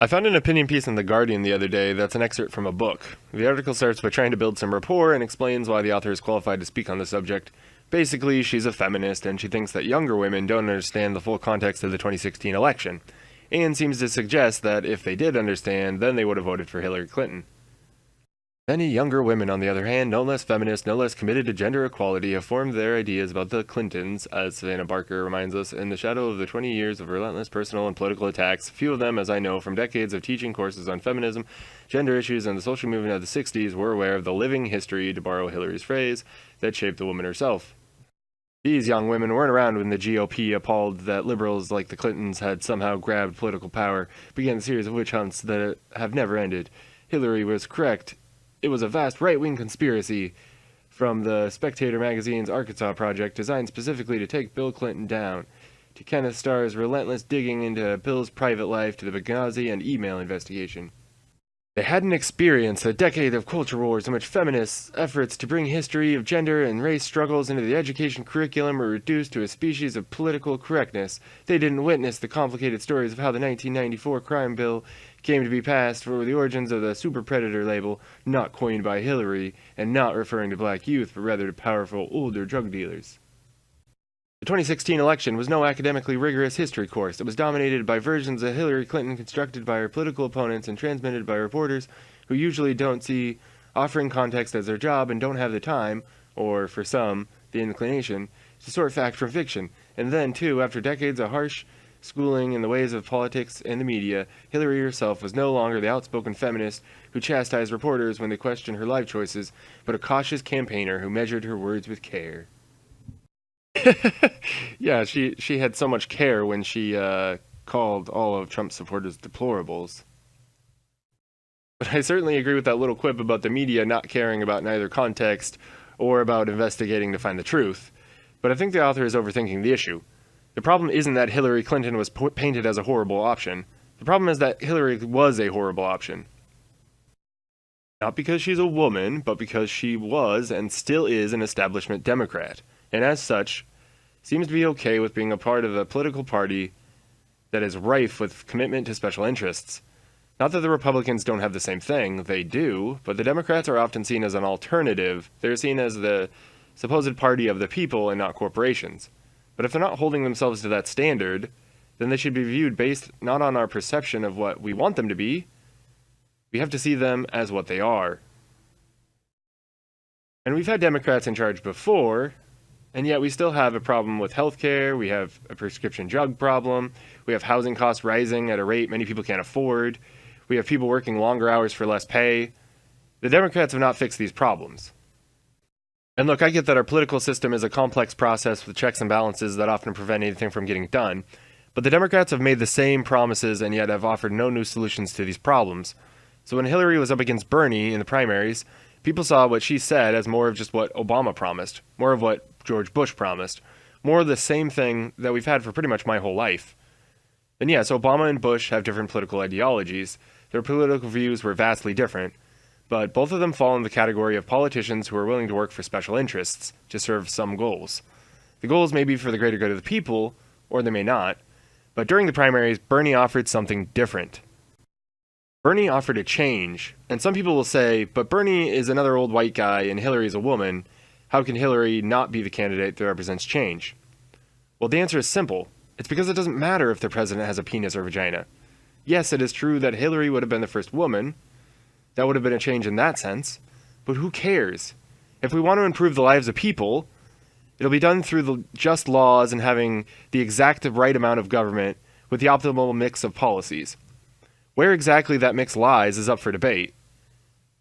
I found an opinion piece in The Guardian the other day that's an excerpt from a book. The article starts by trying to build some rapport and explains why the author is qualified to speak on the subject. Basically, she's a feminist and she thinks that younger women don't understand the full context of the 2016 election, and seems to suggest that if they did understand, then they would have voted for Hillary Clinton. Many younger women, on the other hand, no less feminist, no less committed to gender equality, have formed their ideas about the Clintons, as Savannah Barker reminds us, in the shadow of the 20 years of relentless personal and political attacks, few of them, as I know from decades of teaching courses on feminism, gender issues, and the social movement of the 60s, were aware of the living history, to borrow Hillary's phrase, that shaped the woman herself. These young women weren't around when the GOP, appalled that liberals like the Clintons had somehow grabbed political power, began a series of witch hunts that have never ended. Hillary was correct. It was a vast right-wing conspiracy from the Spectator magazine's Arkansas Project, designed specifically to take Bill Clinton down, to Kenneth Starr's relentless digging into Bill's private life, to the Benghazi and email investigation. They hadn't experienced a decade of culture wars in which feminists' efforts to bring history of gender and race struggles into the education curriculum were reduced to a species of political correctness. They didn't witness the complicated stories of how the 1994 crime bill came to be passed, for the origins of the super predator label, not coined by Hillary, and not referring to black youth, but rather to powerful older drug dealers. The 2016 election was no academically rigorous history course. It was dominated by versions of Hillary Clinton constructed by her political opponents and transmitted by reporters who usually don't see offering context as their job and don't have the time, or, for some, the inclination, to sort fact from fiction. And then, too, after decades of harsh schooling in the ways of politics and the media, Hillary herself was no longer the outspoken feminist who chastised reporters when they questioned her life choices, but a cautious campaigner who measured her words with care. Yeah, she had so much care when she called all of Trump's supporters deplorables. But I certainly agree with that little quip about the media not caring about neither context or about investigating to find the truth. But I think the author is overthinking the issue. The problem isn't that Hillary Clinton was painted as a horrible option. The problem is that Hillary was a horrible option. Not because she's a woman, but because she was and still is an establishment Democrat, and as such, seems to be okay with being a part of a political party that is rife with commitment to special interests. Not that the Republicans don't have the same thing, they do, but the Democrats are often seen as an alternative. They're seen as the supposed party of the people and not corporations. But if they're not holding themselves to that standard, then they should be viewed based not on our perception of what we want them to be. We have to see them as what they are. And we've had Democrats in charge before, and yet we still have a problem with healthcare, we have a prescription drug problem, we have housing costs rising at a rate many people can't afford, we have people working longer hours for less pay. The Democrats have not fixed these problems. And look, I get that our political system is a complex process with checks and balances that often prevent anything from getting done, but the Democrats have made the same promises and yet have offered no new solutions to these problems. So when Hillary was up against Bernie in the primaries, people saw what she said as more of just what Obama promised, more of what George Bush promised, more of the same thing that we've had for pretty much my whole life. And yes, Obama and Bush have different political ideologies. Their political views were vastly different, but both of them fall in the category of politicians who are willing to work for special interests to serve some goals. The goals may be for the greater good of the people, or they may not, but during the primaries, Bernie offered something different. Bernie offered a change, and some people will say, but Bernie is another old white guy and Hillary's a woman. How can Hillary not be the candidate that represents change? Well, the answer is simple. It's because it doesn't matter if the president has a penis or vagina. Yes, it is true that Hillary would have been the first woman. That would have been a change in that sense. But who cares? If we want to improve the lives of people, it'll be done through the just laws and having the exact right amount of government with the optimal mix of policies. Where exactly that mix lies is up for debate.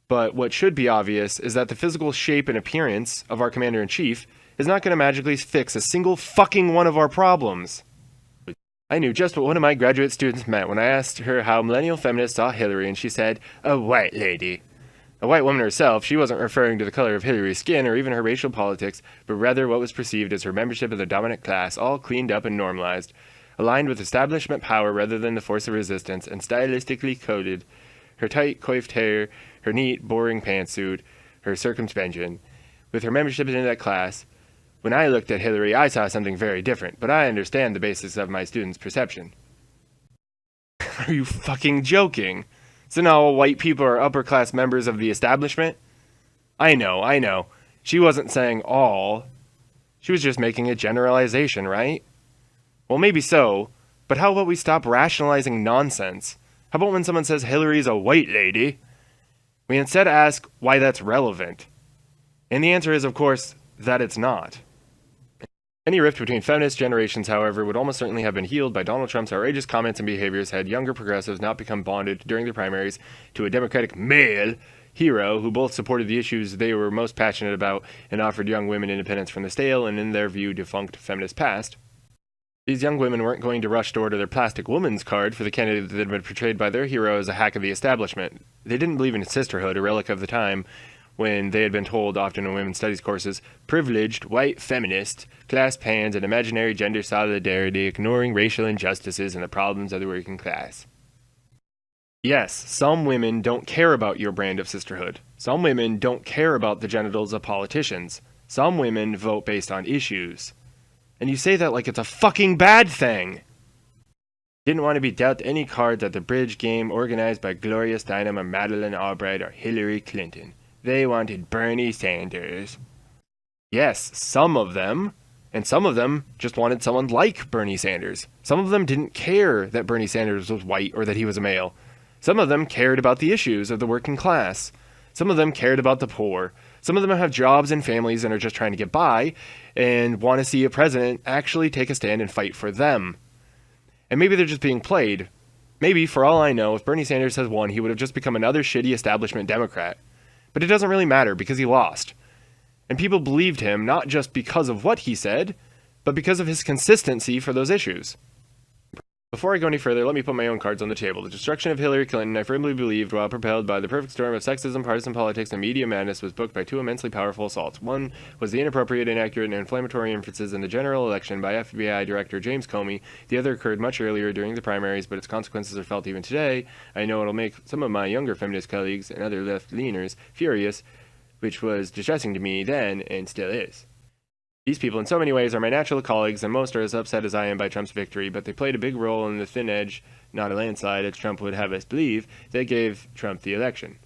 But what should be obvious is that the physical shape and appearance of our commander-in-chief is not going to magically fix a single fucking one of our problems. I knew just what one of my graduate students meant when I asked her how millennial feminists saw Hillary, and she said, a white lady. A white woman herself, she wasn't referring to the color of Hillary's skin or even her racial politics, but rather what was perceived as her membership of the dominant class, all cleaned up and normalized, aligned with establishment power rather than the force of resistance, and stylistically coded. Her tight, coiffed hair, her neat, boring pantsuit, her circumspection. With her membership in that class, when I looked at Hillary, I saw something very different, but I understand the basis of my students' perception. Are you fucking joking? So now all white people are upper-class members of the establishment? I know. She wasn't saying all. She was just making a generalization, right? Well, maybe so, but how about we stop rationalizing nonsense? How about when someone says Hillary's a white lady, we instead ask why that's relevant? And the answer is, of course, that it's not. Any rift between feminist generations, however, would almost certainly have been healed by Donald Trump's outrageous comments and behaviors had younger progressives not become bonded during the primaries to a Democratic male hero who both supported the issues they were most passionate about and offered young women independence from the stale and, in their view, defunct feminist past. These young women weren't going to rush to order their plastic woman's card for the candidate that had been portrayed by their hero as a hack of the establishment. They didn't believe in sisterhood, a relic of the time when they had been told, often in women's studies courses, privileged, white feminists, clasp hands in imaginary gender solidarity, ignoring racial injustices and the problems of the working class. Yes, some women don't care about your brand of sisterhood. Some women don't care about the genitals of politicians. Some women vote based on issues. And you say that like it's a fucking bad thing. Didn't want to be dealt any cards at the bridge game organized by Gloria Steinem or Madeleine Albright or Hillary Clinton. They wanted Bernie Sanders. Yes, some of them. And some of them just wanted someone like Bernie Sanders. Some of them didn't care that Bernie Sanders was white or that he was a male. Some of them cared about the issues of the working class. Some of them cared about the poor. Some of them have jobs and families and are just trying to get by and want to see a president actually take a stand and fight for them. And maybe they're just being played. Maybe, for all I know, if Bernie Sanders has won, he would have just become another shitty establishment Democrat. But it doesn't really matter because he lost. And people believed him not just because of what he said, but because of his consistency for those issues. Before I go any further, let me put my own cards on the table. The destruction of Hillary Clinton, I firmly believed, while propelled by the perfect storm of sexism, partisan politics, and media madness, was booked by two immensely powerful assaults. One was the inappropriate, inaccurate, and inflammatory inferences in the general election by FBI Director James Comey. The other occurred much earlier during the primaries, but its consequences are felt even today. I know it'll make some of my younger feminist colleagues and other left-leaners furious, which was distressing to me then and still is. These people, in so many ways, are my natural colleagues, and most are as upset as I am by Trump's victory, but they played a big role in the thin edge, not a landslide, as Trump would have us believe, that gave Trump the election.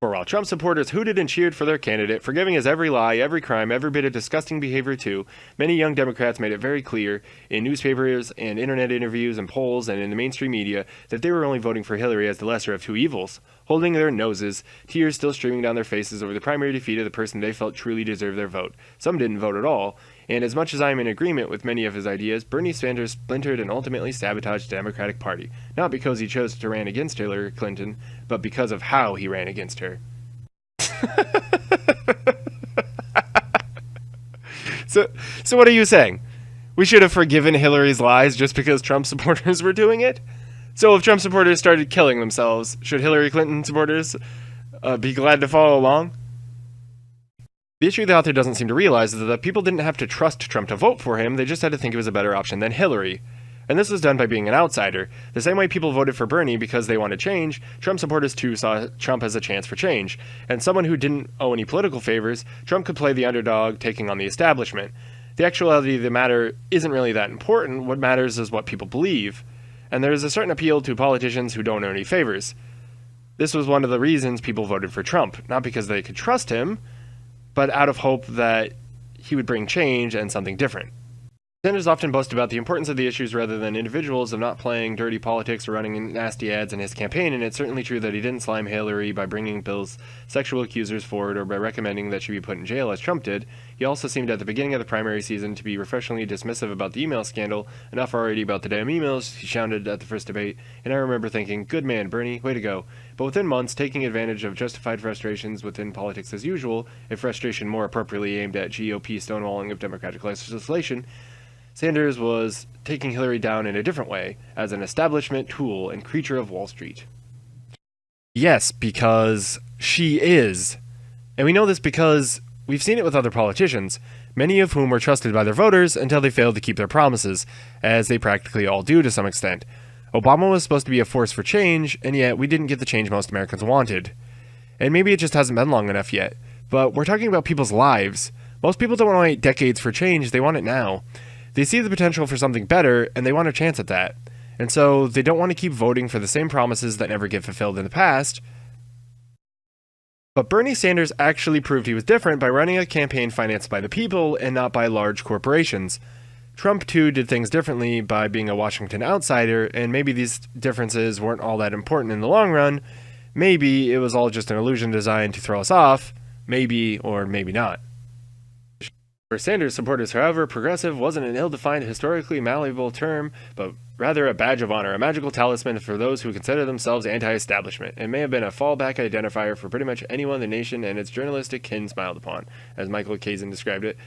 For while Trump supporters hooted and cheered for their candidate, forgiving his every lie, every crime, every bit of disgusting behavior too, many young Democrats made it very clear, in newspapers and internet interviews and polls and in the mainstream media, that they were only voting for Hillary as the lesser of two evils, holding their noses, tears still streaming down their faces over the primary defeat of the person they felt truly deserved their vote. Some didn't vote at all, and as much as I am in agreement with many of his ideas, Bernie Sanders splintered and ultimately sabotaged the Democratic Party, not because he chose to run against Hillary Clinton, but because of how he ran against her. So what are you saying? We should have forgiven Hillary's lies just because Trump supporters were doing it? So if Trump supporters started killing themselves, should Hillary Clinton supporters be glad to follow along? The issue the author doesn't seem to realize is that people didn't have to trust Trump to vote for him, they just had to think it was a better option than Hillary. And this was done by being an outsider. The same way people voted for Bernie because they wanted change, Trump supporters too saw Trump as a chance for change. And someone who didn't owe any political favors, Trump could play the underdog, taking on the establishment. The actuality of the matter isn't really that important. What matters is what people believe. And there is a certain appeal to politicians who don't owe any favors. This was one of the reasons people voted for Trump, not because they could trust him, but out of hope that he would bring change and something different. Sanders often boasts about the importance of the issues rather than individuals, of not playing dirty politics or running nasty ads in his campaign, and it's certainly true that he didn't slime Hillary by bringing Bill's sexual accusers forward or by recommending that she be put in jail as Trump did. He also seemed at the beginning of the primary season to be refreshingly dismissive about the email scandal, enough already about the damn emails he shouted at the first debate, and I remember thinking, good man, Bernie, way to go. But within months, taking advantage of justified frustrations within politics as usual, a frustration more appropriately aimed at GOP stonewalling of Democratic legislation, Sanders was taking Hillary down in a different way, as an establishment tool and creature of Wall Street. Yes, because she is. And we know this because we've seen it with other politicians, many of whom were trusted by their voters until they failed to keep their promises, as they practically all do to some extent. Obama was supposed to be a force for change, and yet we didn't get the change most Americans wanted. And maybe it just hasn't been long enough yet, but we're talking about people's lives. Most people don't want to wait decades for change, they want it now. They see the potential for something better, and they want a chance at that. And so they don't want to keep voting for the same promises that never get fulfilled in the past. But Bernie Sanders actually proved he was different by running a campaign financed by the people and not by large corporations. Trump, too, did things differently by being a Washington outsider, and maybe these differences weren't all that important in the long run. Maybe it was all just an illusion designed to throw us off. Maybe, or maybe not. For Sanders supporters, however, progressive wasn't an ill-defined, historically malleable term, but rather a badge of honor, a magical talisman for those who consider themselves anti-establishment. It may have been a fallback identifier for pretty much anyone the nation and its journalistic kin smiled upon, as Michael Kazin described it,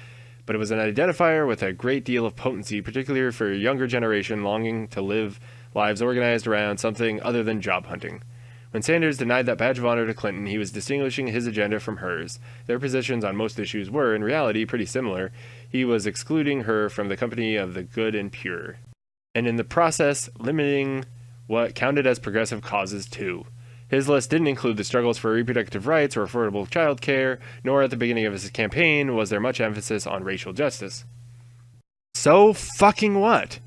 but it was an identifier with a great deal of potency, particularly for a younger generation longing to live lives organized around something other than job hunting. When Sanders denied that badge of honor to Clinton, he was distinguishing his agenda from hers. Their positions on most issues were, in reality, pretty similar. He was excluding her from the company of the good and pure, and in the process, limiting what counted as progressive causes too. His list didn't include the struggles for reproductive rights or affordable child care, nor at the beginning of his campaign was there much emphasis on racial justice. So fucking what?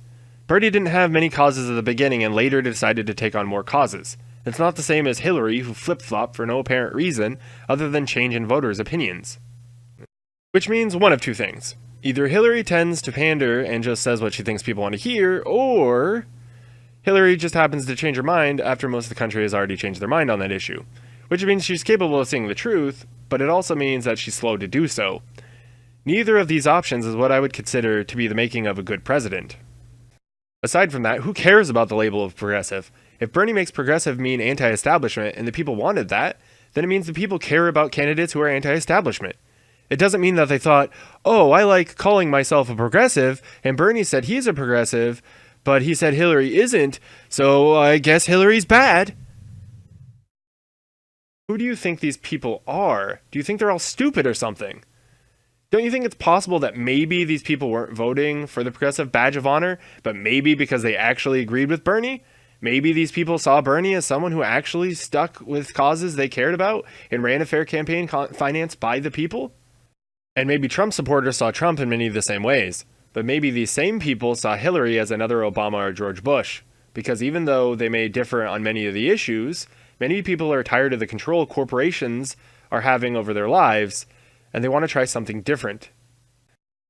Bernie didn't have many causes at the beginning and later decided to take on more causes. It's not the same as Hillary, who flip-flopped for no apparent reason other than change in voters' opinions. Which means one of two things. Either Hillary tends to pander and just says what she thinks people want to hear, or Hillary just happens to change her mind after most of the country has already changed their mind on that issue. Which means she's capable of seeing the truth, but it also means that she's slow to do so. Neither of these options is what I would consider to be the making of a good president. Aside from that, who cares about the label of progressive? If Bernie makes progressive mean anti-establishment and the people wanted that, then it means the people care about candidates who are anti-establishment. It doesn't mean that they thought, oh, I like calling myself a progressive, and Bernie said he's a progressive, but he said Hillary isn't, so I guess Hillary's bad. Who do you think these people are? Do you think they're all stupid or something? Don't you think it's possible that maybe these people weren't voting for the progressive badge of honor, but maybe because they actually agreed with Bernie? Maybe these people saw Bernie as someone who actually stuck with causes they cared about and ran a fair campaign financed by the people? And maybe Trump supporters saw Trump in many of the same ways. But maybe these same people saw Hillary as another Obama or George Bush. Because even though they may differ on many of the issues, many people are tired of the control corporations are having over their lives, and they want to try something different.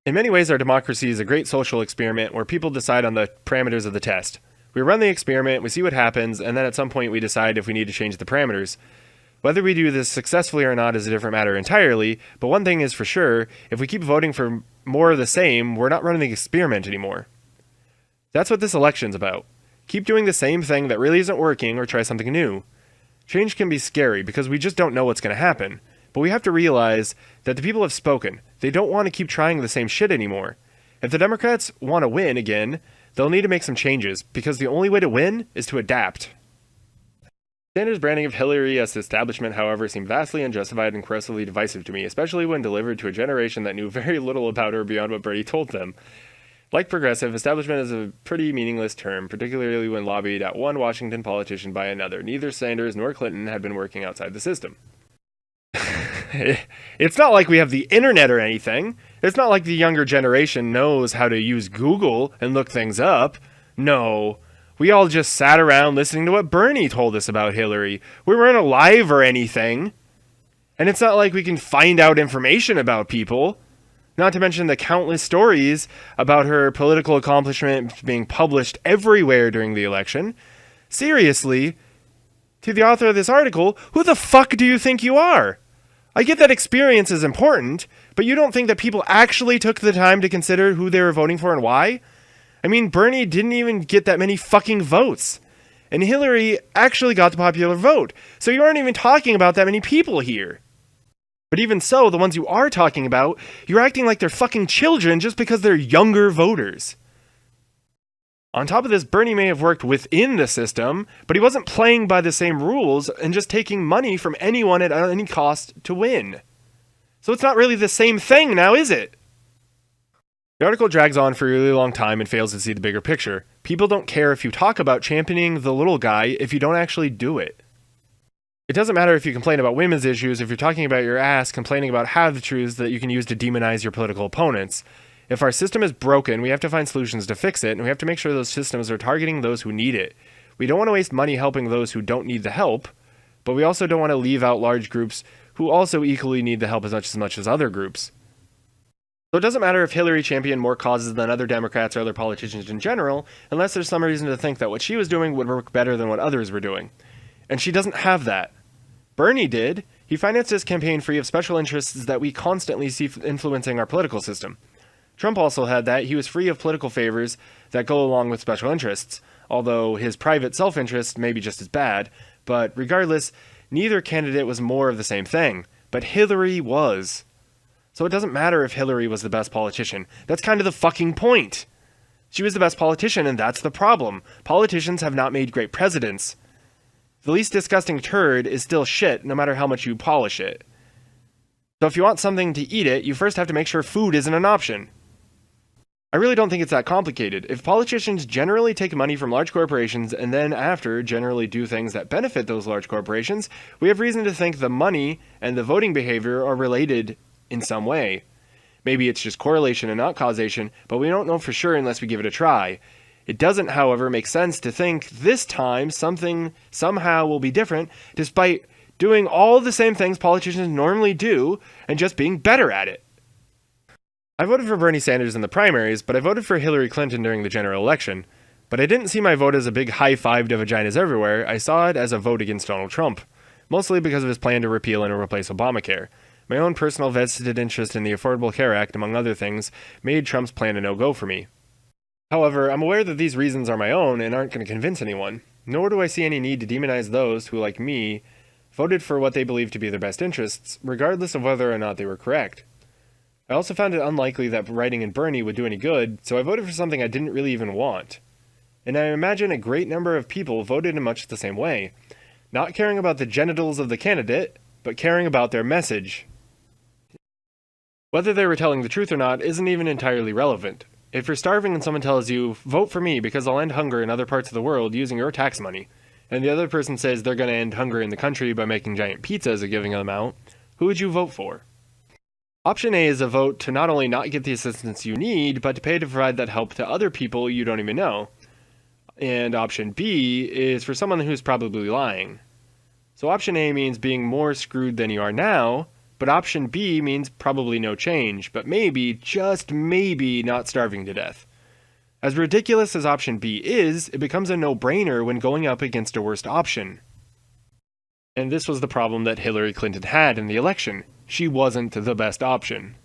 In many ways, our democracy is a great social experiment where people decide on the parameters of the test. We run the experiment, we see what happens, and then at some point we decide if we need to change the parameters. Whether we do this successfully or not is a different matter entirely, but one thing is for sure, if we keep voting for more of the same, we're not running the experiment anymore. That's what this election's about. Keep doing the same thing that really isn't working or try something new. Change can be scary because we just don't know what's going to happen, but we have to realize that the people have spoken. They don't want to keep trying the same shit anymore. If the Democrats want to win again, they'll need to make some changes, because the only way to win is to adapt. Sanders' branding of Hillary as the establishment, however, seemed vastly unjustified and corrosively divisive to me, especially when delivered to a generation that knew very little about her beyond what Bernie told them. Like progressive, establishment is a pretty meaningless term, particularly when lobbied at one Washington politician by another. Neither Sanders nor Clinton had been working outside the system. It's not like we have the internet or anything. It's not like the younger generation knows how to use Google and look things up. No, we all just sat around listening to what Bernie told us about Hillary. We weren't alive or anything. And it's not like we can find out information about people. Not to mention the countless stories about her political accomplishments being published everywhere during the election. Seriously, to the author of this article, who the fuck do you think you are? I get that experience is important, but you don't think that people actually took the time to consider who they were voting for and why? I mean, Bernie didn't even get that many fucking votes. And Hillary actually got the popular vote. So you aren't even talking about that many people here. But even so, the ones you are talking about, you're acting like they're fucking children just because they're younger voters. On top of this, Bernie may have worked within the system, but he wasn't playing by the same rules and just taking money from anyone at any cost to win. So it's not really the same thing now, is it? The article drags on for a really long time and fails to see the bigger picture. People don't care if you talk about championing the little guy if you don't actually do it. It doesn't matter if you complain about women's issues if you're talking about your ass complaining about half-truths that you can use to demonize your political opponents. If our system is broken, we have to find solutions to fix it, and we have to make sure those systems are targeting those who need it. We don't want to waste money helping those who don't need the help, but we also don't want to leave out large groups who also equally need the help as much as other groups. So it doesn't matter if Hillary championed more causes than other Democrats or other politicians in general, unless there's some reason to think that what she was doing would work better than what others were doing. And she doesn't have that. Bernie did. He financed his campaign free of special interests that we constantly see influencing our political system. Trump also had that. He was free of political favors that go along with special interests, although his private self-interest may be just as bad. But regardless, neither candidate was more of the same thing. But Hillary was. So it doesn't matter if Hillary was the best politician. That's kind of the fucking point. She was the best politician, and that's the problem. Politicians have not made great presidents. The least disgusting turd is still shit, no matter how much you polish it. So if you want something to eat it, you first have to make sure food isn't an option. I really don't think it's that complicated. If politicians generally take money from large corporations and then after generally do things that benefit those large corporations, we have reason to think the money and the voting behavior are related in some way. Maybe it's just correlation and not causation, but we don't know for sure unless we give it a try. It doesn't, however, make sense to think this time something somehow will be different, despite doing all the same things politicians normally do and just being better at it. I voted for Bernie Sanders in the primaries, but I voted for Hillary Clinton during the general election. But I didn't see my vote as a big high five to vaginas everywhere. I saw it as a vote against Donald Trump, mostly because of his plan to repeal and replace Obamacare. My own personal vested interest in the Affordable Care Act, among other things, made Trump's plan a no-go for me. However, I'm aware that these reasons are my own and aren't going to convince anyone, nor do I see any need to demonize those who, like me, voted for what they believe to be their best interests, regardless of whether or not they were correct. I also found it unlikely that writing in Bernie would do any good, so I voted for something I didn't really even want. And I imagine a great number of people voted in much the same way, not caring about the genitals of the candidate, but caring about their message. Whether they were telling the truth or not isn't even entirely relevant. If you're starving and someone tells you, vote for me because I'll end hunger in other parts of the world using your tax money, and the other person says they're going to end hunger in the country by making giant pizzas and giving them out, who would you vote for? Option A is a vote to not only not get the assistance you need, but to pay to provide that help to other people you don't even know. And option B is for someone who's probably lying. So option A means being more screwed than you are now, but option B means probably no change, but maybe, just maybe, not starving to death. As ridiculous as option B is, it becomes a no-brainer when going up against a worst option. And this was the problem that Hillary Clinton had in the election. She wasn't the best option.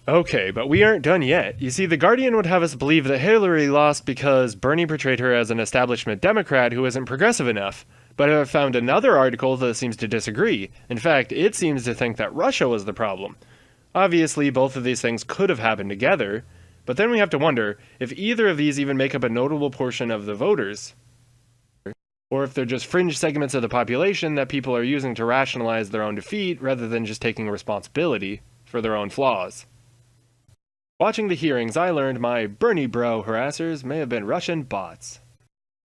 Okay, but we aren't done yet. You see, The Guardian would have us believe that Hillary lost because Bernie portrayed her as an establishment Democrat who isn't progressive enough. But I've found another article that seems to disagree. In fact, it seems to think that Russia was the problem. Obviously, both of these things could have happened together, but then we have to wonder if either of these even make up a notable portion of the voters, or if they're just fringe segments of the population that people are using to rationalize their own defeat rather than just taking responsibility for their own flaws. Watching the hearings, I learned my Bernie bro harassers may have been Russian bots.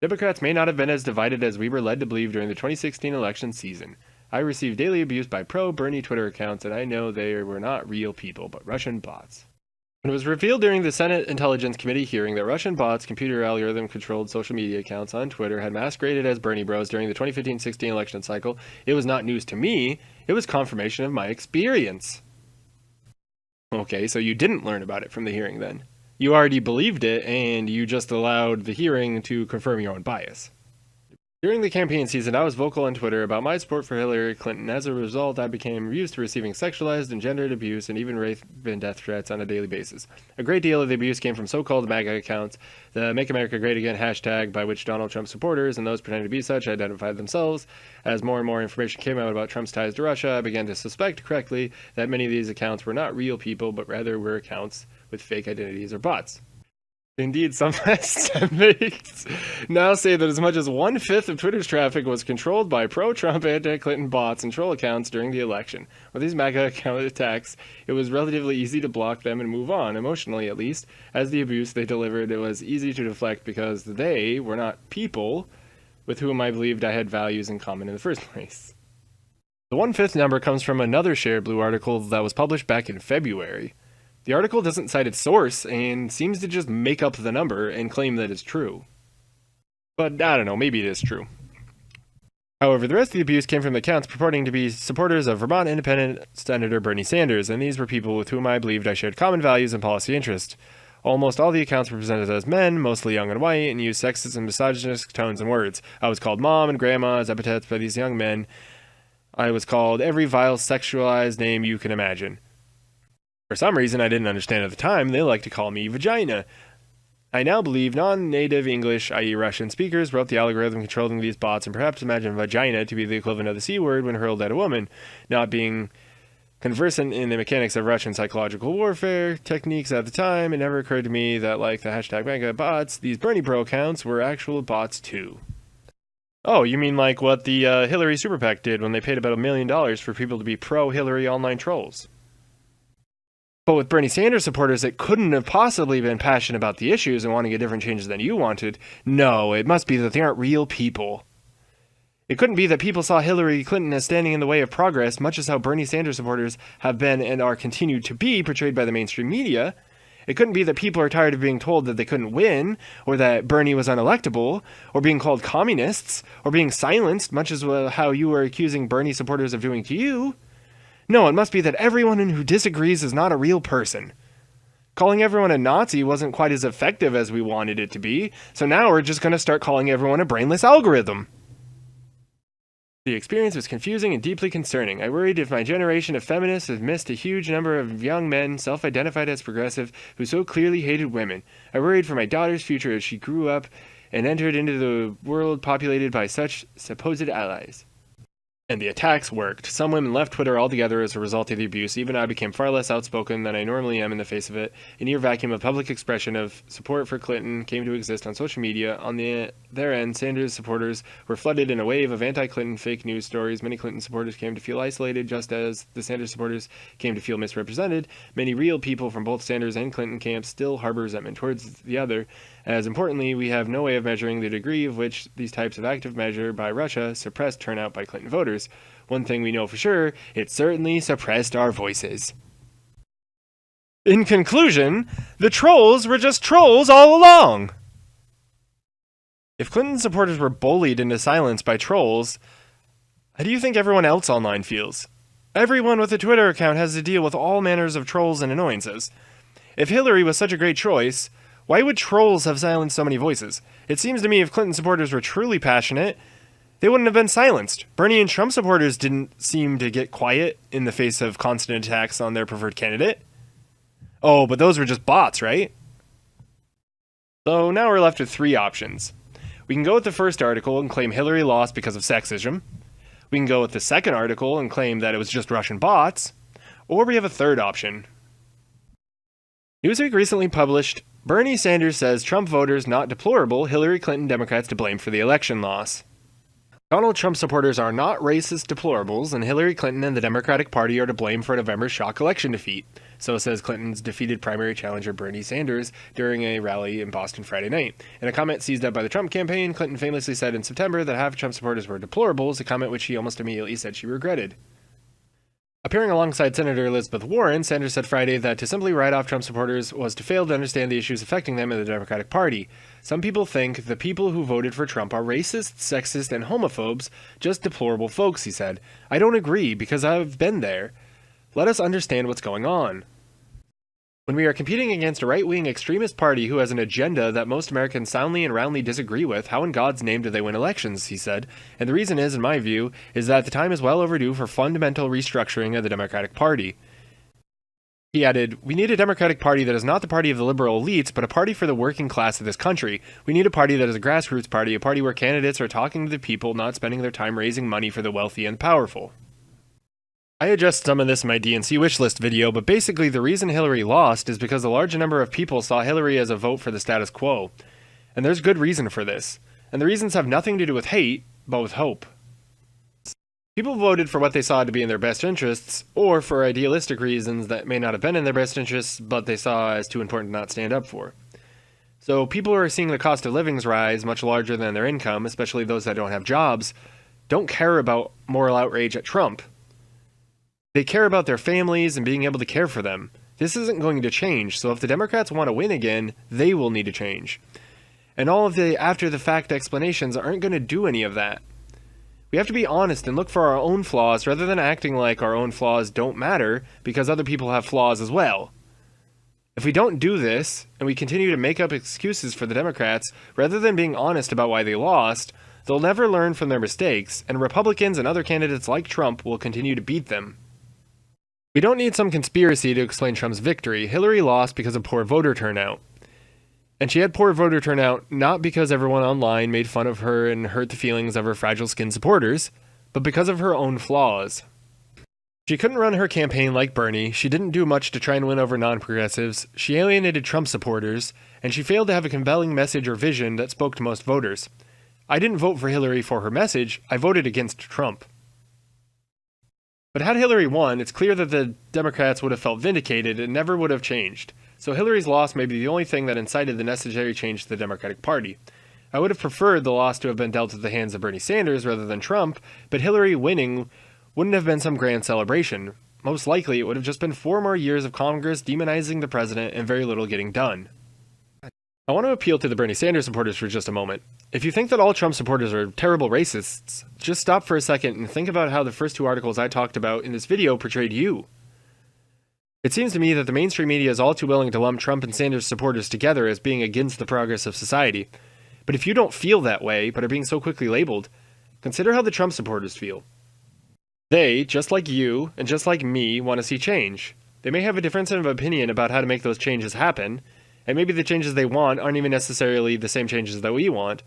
Democrats may not have been as divided as we were led to believe during the 2016 election season. I received daily abuse by pro-Bernie Twitter accounts, and I know they were not real people, but Russian bots. When it was revealed during the Senate Intelligence Committee hearing that Russian bots, computer algorithm-controlled social media accounts on Twitter, had masqueraded as Bernie bros during the 2015-16 election cycle, it was not news to me, it was confirmation of my experience. Okay, so you didn't learn about it from the hearing then. You already believed it, and you just allowed the hearing to confirm your own bias. During the campaign season, I was vocal on Twitter about my support for Hillary Clinton. As a result, I became used to receiving sexualized and gendered abuse and even rape and death threats on a daily basis. A great deal of the abuse came from so-called MAGA accounts, the Make America Great Again hashtag, by which Donald Trump supporters and those pretending to be such identified themselves. As more and more information came out about Trump's ties to Russia, I began to suspect correctly that many of these accounts were not real people, but rather were accounts with fake identities or bots. Indeed, some estimates now say that as much as 1/5 of Twitter's traffic was controlled by pro-Trump, anti-Clinton bots and troll accounts during the election. With these MAGA account attacks, it was relatively easy to block them and move on, emotionally at least, as the abuse they delivered it was easy to deflect because they were not people with whom I believed I had values in common in the first place. The 1/5 number comes from another Shared Blue article that was published back in February. The article doesn't cite its source and seems to just make up the number and claim that it's true. But I don't know, maybe it is true. However, the rest of the abuse came from accounts purporting to be supporters of Vermont Independent Senator Bernie Sanders, and these were people with whom I believed I shared common values and policy interests. Almost all the accounts were presented as men, mostly young and white, and used sexist and misogynist tones and words. I was called mom and grandma as epithets by these young men. I was called every vile sexualized name you can imagine. For some reason I didn't understand at the time, they like to call me vagina. I now believe non-native English, i.e. Russian speakers, wrote the algorithm controlling these bots and perhaps imagine vagina to be the equivalent of the C word when hurled at a woman, not being conversant in the mechanics of Russian psychological warfare techniques at the time. It never occurred to me that, like the hashtag mega bots, these Bernie Pro accounts were actual bots too. Oh, you mean like what the Hillary Super PAC did when they paid about $1 million for people to be pro-Hillary online trolls? But with Bernie Sanders supporters that couldn't have possibly been passionate about the issues and wanting a different changes than you wanted, no, it must be that they aren't real people. It couldn't be that people saw Hillary Clinton as standing in the way of progress, much as how Bernie Sanders supporters have been and are continued to be portrayed by the mainstream media. It couldn't be that people are tired of being told that they couldn't win, or that Bernie was unelectable, or being called communists, or being silenced, much as how you were accusing Bernie supporters of doing to you. No, it must be that everyone who disagrees is not a real person. Calling everyone a Nazi wasn't quite as effective as we wanted it to be, so now we're just going to start calling everyone a brainless algorithm. The experience was confusing and deeply concerning. I worried if my generation of feminists had missed a huge number of young men, self-identified as progressive, who so clearly hated women. I worried for my daughter's future as she grew up and entered into the world populated by such supposed allies. And the attacks worked. Some women left Twitter altogether as a result of the abuse. Even I became far less outspoken than I normally am in the face of it. A near vacuum of public expression of support for Clinton came to exist on social media. On their end, Sanders supporters were flooded in a wave of anti-Clinton fake news stories. Many Clinton supporters came to feel isolated, just as the Sanders supporters came to feel misrepresented. Many real people from both Sanders and Clinton camps still harbor resentment towards the other. As importantly, we have no way of measuring the degree of which these types of active measure by Russia suppressed turnout by Clinton voters. One thing we know for sure, it certainly suppressed our voices. In conclusion, the trolls were just trolls all along. If Clinton supporters were bullied into silence by trolls, how do you think everyone else online feels? Everyone with a Twitter account has to deal with all manners of trolls and annoyances. If Hillary was such a great choice, why would trolls have silenced so many voices? It seems to me if Clinton supporters were truly passionate, they wouldn't have been silenced. Bernie and Trump supporters didn't seem to get quiet in the face of constant attacks on their preferred candidate. Oh, but those were just bots, right? So now we're left with three options. We can go with the first article and claim Hillary lost because of sexism. We can go with the second article and claim that it was just Russian bots. Or we have a third option. Newsweek recently published, Bernie Sanders says Trump voters not deplorable, Hillary Clinton Democrats to blame for the election loss. Donald Trump supporters are not racist deplorables, and Hillary Clinton and the Democratic Party are to blame for November's shock election defeat. So says Clinton's defeated primary challenger Bernie Sanders during a rally in Boston Friday night. In a comment seized up by the Trump campaign, Clinton famously said in September that half of Trump supporters were deplorables, a comment which she almost immediately said she regretted. Appearing alongside Senator Elizabeth Warren, Sanders said Friday that to simply write off Trump supporters was to fail to understand the issues affecting them in the Democratic Party. Some people think the people who voted for Trump are racist, sexist, and homophobes, just deplorable folks, he said. I don't agree, because I've been there. Let us understand what's going on. When we are competing against a right-wing extremist party who has an agenda that most Americans soundly and roundly disagree with, how in God's name do they win elections, he said. And the reason is, in my view, is that the time is well overdue for fundamental restructuring of the Democratic Party. He added, we need a Democratic Party that is not the party of the liberal elites, but a party for the working class of this country. We need a party that is a grassroots party, a party where candidates are talking to the people, not spending their time raising money for the wealthy and powerful. I addressed some of this in my DNC wishlist video, but basically the reason Hillary lost is because a large number of people saw Hillary as a vote for the status quo. And there's good reason for this. And the reasons have nothing to do with hate, but with hope. People voted for what they saw to be in their best interests, or for idealistic reasons that may not have been in their best interests, but they saw as too important to not stand up for. So people who are seeing the cost of livings rise much larger than their income, especially those that don't have jobs, don't care about moral outrage at Trump. They care about their families and being able to care for them. This isn't going to change, so if the Democrats want to win again, they will need to change. And all of the after-the-fact explanations aren't going to do any of that. We have to be honest and look for our own flaws rather than acting like our own flaws don't matter because other people have flaws as well. If we don't do this, and we continue to make up excuses for the Democrats rather than being honest about why they lost, they'll never learn from their mistakes, and Republicans and other candidates like Trump will continue to beat them. We don't need some conspiracy to explain Trump's victory. Hillary lost because of poor voter turnout. And she had poor voter turnout not because everyone online made fun of her and hurt the feelings of her fragile-skinned supporters, but because of her own flaws. She couldn't run her campaign like Bernie, she didn't do much to try and win over non-progressives, she alienated Trump supporters, and she failed to have a compelling message or vision that spoke to most voters. I didn't vote for Hillary for her message, I voted against Trump. But had Hillary won, it's clear that the Democrats would have felt vindicated and never would have changed. So Hillary's loss may be the only thing that incited the necessary change to the Democratic Party. I would have preferred the loss to have been dealt at the hands of Bernie Sanders rather than Trump, but Hillary winning wouldn't have been some grand celebration. Most likely, it would have just been 4 more years of Congress demonizing the president and very little getting done. I want to appeal to the Bernie Sanders supporters for just a moment. If you think that all Trump supporters are terrible racists, just stop for a second and think about how the first 2 articles I talked about in this video portrayed you. It seems to me that the mainstream media is all too willing to lump Trump and Sanders supporters together as being against the progress of society. But if you don't feel that way, but are being so quickly labeled, consider how the Trump supporters feel. They, just like you, and just like me, want to see change. They may have a difference of opinion about how to make those changes happen, and maybe the changes they want aren't even necessarily the same changes that we want.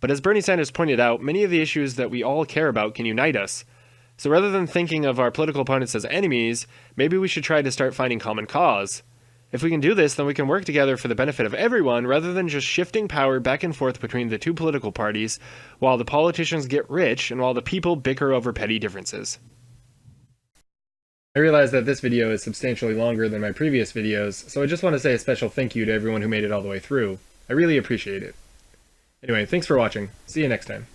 But as Bernie Sanders pointed out, many of the issues that we all care about can unite us. So rather than thinking of our political opponents as enemies, maybe we should try to start finding common cause. If we can do this, then we can work together for the benefit of everyone rather than just shifting power back and forth between the 2 political parties while the politicians get rich and while the people bicker over petty differences. I realize that this video is substantially longer than my previous videos, so I just want to say a special thank you to everyone who made it all the way through. I really appreciate it. Anyway, thanks for watching. See you next time.